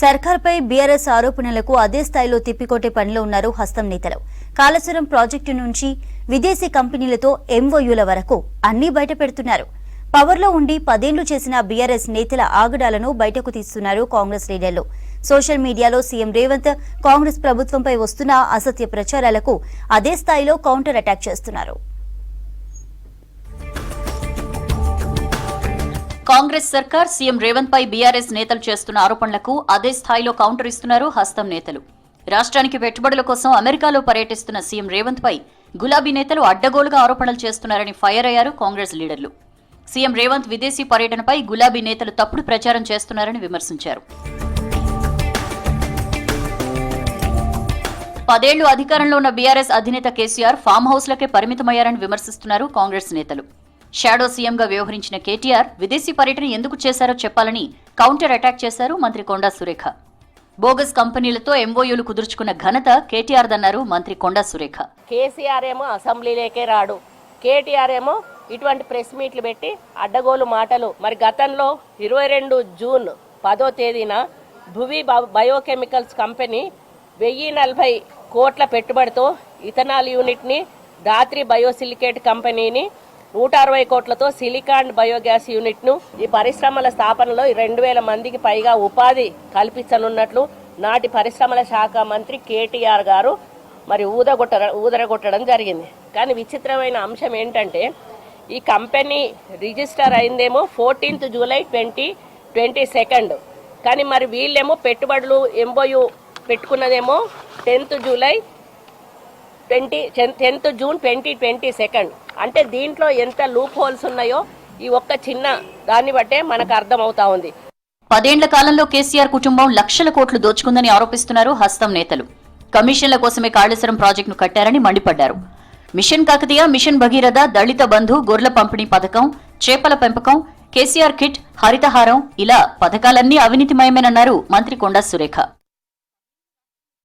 సర్కార్పై BRS ఆరోపణలకు అదే స్థాయిలో తిప్పికొట్టే పనిలో ఉన్నారు హస్తం నేతలు. కాళేశ్వరం ప్రాజెక్టు నుంచి విదేశీ కంపెనీలతో ఎంఓయూల వరకు అన్ని బయట పెడుతున్నారు. పవర్లో ఉండి 10 ఏళ్లు చేసిన బీఆర్ఎస్ నేతల ఆగడాలను బయటకు తీస్తున్నారు కాంగ్రెస్ లీడర్లు. సోషల్ మీడియాలో సీఎం రేవంత్ కాంగ్రెస్ ప్రభుత్వంపై వస్తున్న అసత్య ప్రచారాలకు అదే స్థాయిలో కౌంటర్ అటాక్ చేస్తున్నారు. కాంగ్రెస్ సర్కార్ సీఎం రేవంత్ పై బీఆర్ఎస్ నేతలు చేస్తున్న ఆరోపణలకు అదే స్థాయిలో కౌంటర్ ఇస్తున్నారు హస్తం నేతలు. రాష్ట్రానికి పెట్టుబడుల కోసం అమెరికాలో పర్యటిస్తున్న సీఎం రేవంత్ పై గులాబీ నేతలు అడ్డగోలుగా ఆరోపణలు చేస్తున్నారని ఫైర్ అయ్యారు కాంగ్రెస్ లీడర్లు. సీఎం రేవంత్ విదేశీ పర్యటనపై గులాబీ నేతలు తప్పుడు ప్రచారం చేస్తున్నారని విమర్శించారు. 10 ఏళ్లు అధికారంలో ఉన్న బీఆర్ఎస్ అధినేత కేసీఆర్ ఫామ్ హౌస్లకే పరిమితమయ్యారని విమర్శిస్తున్నారు కాంగ్రెస్ నేతలు. షాడో సీఎంగా వ్యవహరించిన కేటీఆర్ విదేశీ పర్యటన ఎందుకు చేశారో చెప్పాలని కౌంటర్ అటాక్ చేశారు మంత్రి కొండా సురేఖ. బోగస్ కంపెనీలతో ఎంఓయూలు కుదుర్చుకున్న ఘనత కేటీఆర్ దన్నారు మంత్రి కొండా సురేఖ. కేసీఆర్ ఏమో అసెంబ్లీలోకే రాడు, కేటీఆర్ ఏమో ఇటువంటి ప్రెస్ మీట్లు పెట్టి అడ్డగోలు మాటలు. మరి గతంలో 22 జూన్ 10వ తేదీన భువి బయోకెమికల్స్ కంపెనీ 1040 కోట్ల పెట్టుబడితో ఇథనాల్ యూనిట్ని, ధాత్రి బయోసిలికేట్ కంపెనీని 160 కోట్లతో సిలికాన్ బయోగ్యాస్ యూనిట్ను, ఈ పరిశ్రమల స్థాపనలో 2000 మందికి పైగా ఉపాధి కల్పించనున్నట్లు నాటి పరిశ్రమల శాఖ మంత్రి కేటీఆర్ గారు మరి ఊదరగొట్టడం జరిగింది. కానీ విచిత్రమైన అంశం ఏంటంటే ఈ కంపెనీ రిజిస్టర్ అయిందేమో 14th జూలై 2022, కానీ మరి వీళ్ళేమో పెట్టుబడులు ఎంఓయూ పెట్టుకున్నదేమో 10th జూన్ 2022. అంటే దీంట్లో ఎంత లూప్ హోల్స్ ఉన్నాయో ఈ ఒక్క చిన్న దాన్ని బట్టే మనకు అర్థమవుతా ఉంది. 10 ఏళ్ల కాలంలో కేసీఆర్ కుటుంబం లక్షల కోట్లు దోచుకుందని ఆరోపిస్తున్నారు హస్తం నేతలు. కమిషన్ల కోసమే కాళేశ్వరం ప్రాజెక్టును కట్టారని మండిపడ్డారు. మిషన్ కాకతీయ, మిషన్ భగీరథ, దళిత బంధు, గొర్రెల పంపిణీ పథకం, చేపల పెంపకం, కేసీఆర్ కిట్, హరితహారం ఇలా పథకాలన్నీ అవినీతిమయమేనన్నారు మంత్రి కొండా సురేఖ.